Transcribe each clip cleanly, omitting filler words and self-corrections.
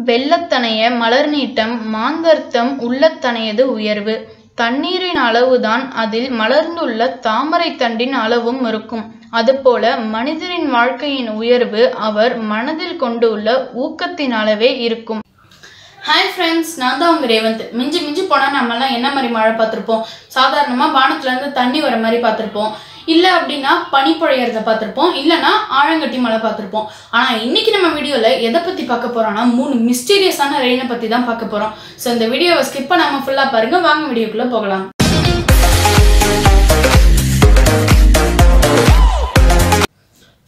வெள்ளத்தனைய மலர்நீட்டம் மாந்தர்த்தம் உள்ளத்தனையது உயர்வு. தண்ணீரின் அளவுதான் அதில் மலர்ந்துள்ள தாமரைத் தண்டின் அளவும் இருக்கும். அதுபோல மனிதரின் வாழ்க்கையின் உயர்வு அவர் மனதில் கொண்டுள்ள ஊக்கத்தின் அளவே இருக்கும். ஹாய் ஃப்ரெண்ட்ஸ், நான் தான் உங்கள் ரேவந்த். மிஞ்சி போனால் நம்மலாம் என்ன மாதிரி மழை பார்த்துருப்போம்? சாதாரணமாக வானத்துலேருந்து தண்ணி வர மாதிரி பார்த்துருப்போம். இல்லை அப்படின்னா பனி பொழியறத பார்த்துருப்போம், இல்லைனா ஆழங்கட்டி மழை பார்த்துருப்போம். ஆனால் இன்றைக்கி நம்ம வீடியோவில் எதை பற்றி பார்க்க போகிறோன்னா 3 மிஸ்டீரியஸான ரெயினை பற்றி தான் பார்க்க போகிறோம். ஸோ இந்த வீடியோவை ஸ்கிப் பண்ணாமல் ஃபுல்லாக பாருங்கள். வாங்க வீடியோக்குள்ளே போகலாம்.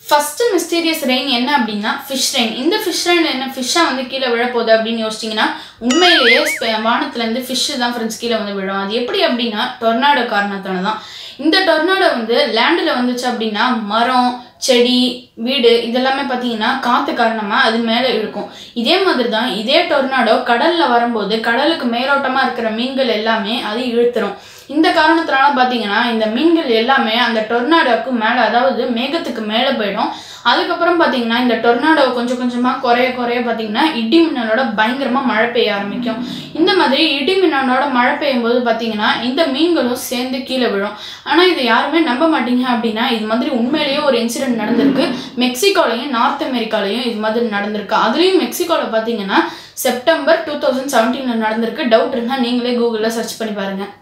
ஃபர்ஸ்ட் மிஸ்டீரியஸ் ரெயின் என்ன அப்படின்னா ஃபிஷ் ரெயின். இந்த ஃபிஷ் ரெயின் என்ன ஃபிஷ்ஷாக வந்து கீழே விழப்போகுது அப்படின்னு யோசிச்சிங்கன்னா உண்மையிலேயே வானத்துலேருந்து ஃபிஷ்ஷு தான் ஃப்ரெண்ட்ஸ் கீழே வந்து விழும். அது எப்படி அப்படின்னா டொர்னாடோ காரணத்தால தான். இந்த டொர்னாடோ வந்து லேண்டில் வந்துச்சு அப்படின்னா மரம் செடி வீடு இதெல்லாமே பார்த்தீங்கன்னா காற்று காரணமாக அது மேலே இருக்கும். இதே மாதிரி தான் இதே டொர்னாடோ கடலில் வரும்போது கடலுக்கு மேலோட்டமாக இருக்கிற மீன்கள் எல்லாமே அது இழுத்துரும். இந்த காரணத்தினால பார்த்தீங்கன்னா இந்த மீன்கள் எல்லாமே அந்த டொர்னாடோவுக்கு மேலே, அதாவது மேகத்துக்கு மேலே போயிடும். அதுக்கப்புறம் பார்த்தீங்கன்னா இந்த டொர்னாடோ கொஞ்சம் கொஞ்சமாக குறைய பார்த்தீங்கன்னா இடி மின்னலோட பயங்கரமாக மழை பெய்ய ஆரம்பிக்கும். இந்த மாதிரி இடி மின்னலோட மழை பெய்யும் போது பார்த்தீங்கன்னா இந்த மீன்களும் சேர்ந்து கீழே விழும். ஆனால் இதை யாருமே நம்ப மாட்டீங்க அப்படின்னா இது மாதிரி உண்மையிலேயே ஒரு இன்சிடென்ட் நடந்திருக்கு. மெக்சிகோலையும் நார்த் அமெரிக்காலையும் இது மாதிரி நடந்திருக்கு. அதுலேயும் மெக்சிகோவில் பார்த்தீங்கன்னா செப்டம்பர் 2017 நடந்திருக்கு. டவுட் இருந்தால் நீங்களே கூகுளில் சர்ச் பண்ணி பாருங்கள்.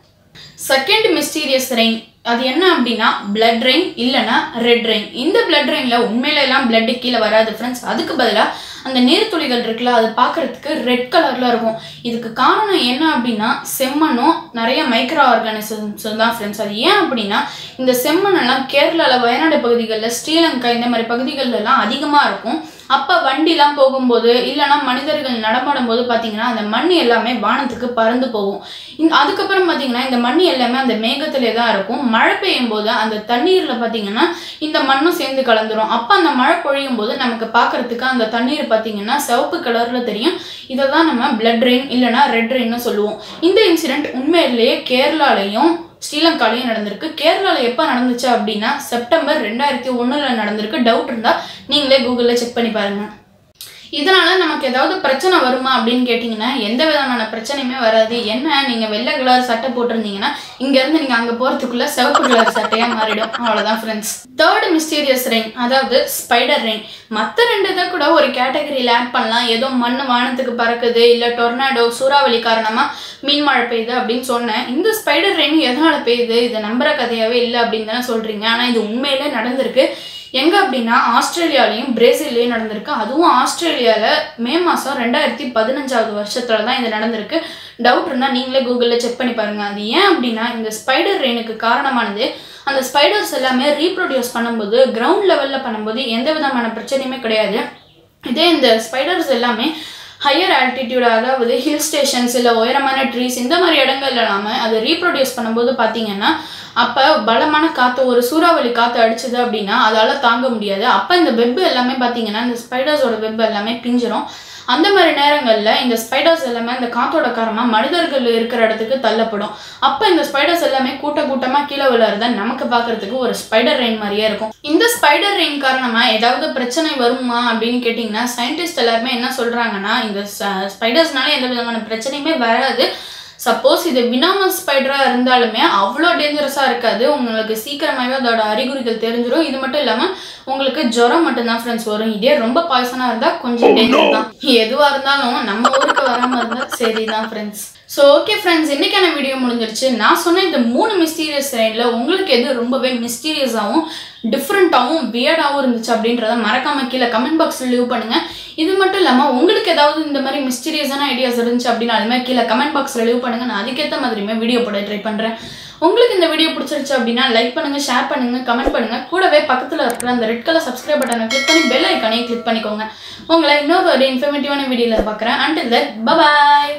செகண்ட் மிஸ்டீரியஸ் ரெயின் அது என்ன அப்படின்னா பிளட் ரெயின் இல்லைனா ரெட் ரெயின். இந்த பிளட் ரெயினில் உண்மையில எல்லாம் பிளட்டு கீழே வராது ஃப்ரெண்ட்ஸ். அதுக்கு பதிலாக அந்த நீர்த்துளிகள் இருக்குல்ல, அது பார்க்குறதுக்கு ரெட் கலரில் இருக்கும். இதுக்கு காரணம் என்ன அப்படின்னா செம்மண்ணும் நிறைய மைக்ரோ ஆர்கானிசம்ஸ் தான் ஃப்ரெண்ட்ஸ். அது ஏன் அப்படின்னா இந்த செம்மண்ணெல்லாம் கேரளாவில் வயநாடு பகுதிகளில் ஸ்ரீலங்கா இந்த மாதிரி பகுதிகளெல்லாம் அதிகமாக இருக்கும். அப்போ வண்டிலாம் போகும்போது இல்லைனா மனிதர்கள் நடமாடும் போது பார்த்தீங்கன்னா அந்த மண் எல்லாமே வானத்துக்கு பறந்து போகும். அதுக்கப்புறம் பார்த்தீங்கன்னா இந்த மண் எல்லாமே அந்த மேகத்திலே தான் இருக்கும். மழை பெய்யும் போது அந்த தண்ணீரில் பார்த்தீங்கன்னா இந்த மண்ணும் சேர்ந்து கலந்துரும். அப்போ அந்த மழை பொழியும் போது நமக்கு பார்க்குறதுக்கு அந்த தண்ணீர் பார்த்தீங்கன்னா சிவப்பு கலரில் தெரியும். இதை தான் நம்ம பிளட் ரெயின் இல்லைனா ரெட் ரெயின்னு சொல்லுவோம். இந்த இன்சிடென்ட் உண்மையிலேயே கேரளாலையும் ஸ்ரீலங்காலையும் நடந்திருக்கு. கேரளாவில் எப்போ நடந்துச்சு அப்படின்னா செப்டம்பர் 2001 நடந்திருக்கு. டவுட் இருந்தால் நீங்களே கூகுளில் செக் பண்ணி பாருங்கள். இதனால் நமக்கு ஏதாவது பிரச்சனை வருமா அப்படின்னு கேட்டிங்கன்னா எந்த விதமான பிரச்சனையுமே வராது. என்ன நீங்கள் வெள்ளை கலர் சட்டை போட்டிருந்தீங்கன்னா இங்கேருந்து நீங்கள் அங்கே போகிறதுக்குள்ளே சிவப்பு கலர் சட்டையாக மாறிடும். அவ்வளோதான் ஃப்ரெண்ட்ஸ். தேர்ட் மிஸ்டீரியஸ் ரெயின் அதாவது ஸ்பைடர் ரெயின். மற்ற 2 இதை கூட ஒரு கேட்டகரியில் ஆட் பண்ணலாம். ஏதோ மண் வானத்துக்கு பறக்குது, இல்லை டொர்னாடோ சூறாவளி காரணமாக மீன் மழை பெய்யுது அப்படின்னு சொன்னேன். இந்த ஸ்பைடர் ரெயின் எதனால் பெய்யுது, இதை நம்புற கதையாகவே இல்லை அப்படின்னு தானே சொல்கிறீங்க. ஆனால் இது உண்மையிலே நடந்திருக்கு. எங்கே அப்படின்னா ஆஸ்திரேலியாலையும் பிரேசில்லையும் நடந்திருக்கு. அதுவும் ஆஸ்திரேலியாவில் மே மாதம் 2015 வருஷத்தில் தான் இது நடந்திருக்கு. டவுட் இருந்தால் நீங்களே கூகுளில் செக் பண்ணி பாருங்கள். அது ஏன் அப்படின்னா இந்த ஸ்பைடர் ரெயினுக்கு காரணமானது அந்த ஸ்பைடர்ஸ் எல்லாமே ரீப்ரொடியூஸ் பண்ணும்போது கிரவுண்ட் லெவலில் பண்ணும்போது எந்த விதமான பிரச்சனையுமே கிடையாது. இதே இந்த ஸ்பைடர்ஸ் எல்லாமே ஹையர் ஆல்டிடியூட், அதாவது ஹில் ஸ்டேஷன்ஸ் இல்லை உயரமான ட்ரீஸ் இந்த மாதிரி இடங்கள் இல்லாமல் அதை ரீப்ரொடியூஸ் பண்ணும்போது பார்த்தீங்கன்னா அப்போ பலமான காற்று, ஒரு சூறாவளி காற்று அடிச்சுது அப்படின்னா அதால் தாங்க முடியாது. அப்போ இந்த வெப் எல்லாமே பார்த்தீங்கன்னா இந்த ஸ்பைடர்ஸோட வெப் எல்லாமே பிஞ்சிரும். அந்த மாதிரி நேரங்களில் இந்த ஸ்பைடர்ஸ் எல்லாமே இந்த காற்றோட காரணமாக மனிதர்கள் இருக்கிற இடத்துக்கு தள்ளப்படும். அப்போ இந்த ஸ்பைடர்ஸ் எல்லாமே கூட்டமாக கீழே விழுறத நமக்கு பார்க்குறதுக்கு ஒரு ஸ்பைடர் ரெயின் மாதிரியே இருக்கும். இந்த ஸ்பைடர் ரெயின் காரணமாக ஏதாவது பிரச்சனை வருமா அப்படின்னு கேட்டிங்கன்னா சயின்டிஸ்ட் எல்லாருமே என்ன சொல்கிறாங்கன்னா இந்த ஸ்பைடர்ஸ்னால எந்த விதமான பிரச்சனையுமே வராது. சப்போஸ் இது வினாமஸ் ஸ்பைடராக இருந்தாலுமே அவ்வளோ டேஞ்சரஸாக இருக்காது. உங்களுக்கு சீக்கிரமாகவே அதோட அறிகுறிகள் தெரிஞ்சிடும். இது மட்டும் இல்லாமல் உங்களுக்கு ஜுரம் மட்டும்தான் ஃப்ரெண்ட்ஸ் வரும். இதே ரொம்ப பாய்சனாக இருந்தால் கொஞ்சம் டேஞ்சர் தான். எதுவாக இருந்தாலும் நம்ம ஊருக்கு வராமல் இருந்தால் சரி தான் ஃப்ரெண்ட்ஸ். ஸோ ஓகே ஃப்ரெண்ட்ஸ், இன்றைக்கான வீடியோ முடிஞ்சிருச்சு. நான் சொன்ன இந்த 3 மிஸ்டீரியஸ் ரெயினில் உங்களுக்கு எது ரொம்பவே மிஸ்டீரியஸாகவும் டிஃப்ரெண்ட்டாகவும் வியர்டாகவும் இருந்துச்சு அப்படின்றத மறக்காமல் கீழே கமெண்ட் பாக்ஸில் லீவ் பண்ணுங்கள். இது மட்டும் இல்லாமல் உங்களுக்கு ஏதாவது இந்த மாதிரி மிஸ்டீரியஸான ஐடியாஸ் இருந்துச்சு அப்படின்னாலுமே கீழே கமெண்ட் பாக்ஸில் லீவ் பண்ணுங்கள். நான் அதுக்கேற்ற மாதிரியுமே வீடியோ போட ட்ரை பண்ணுறேன். உங்களுக்கு இந்த வீடியோ பிடிச்சிருச்சு அப்படின்னா லைக் பண்ணுங்கள், ஷேர் பண்ணுங்கள், கமெண்ட் பண்ணுங்கள். கூடவே பக்கத்தில் இருக்கிற அந்த ரெட் கலர் சப்ஸ்கிரைப் பட்டனை கிளிக் பண்ணி பெல் ஐக்கானையும் கிளிக் பண்ணிக்கோங்க. உங்களை இன்னொரு இன்ஃபர்மேட்டிவான வீடியோவில் பார்க்குறேன். Until then bye bye.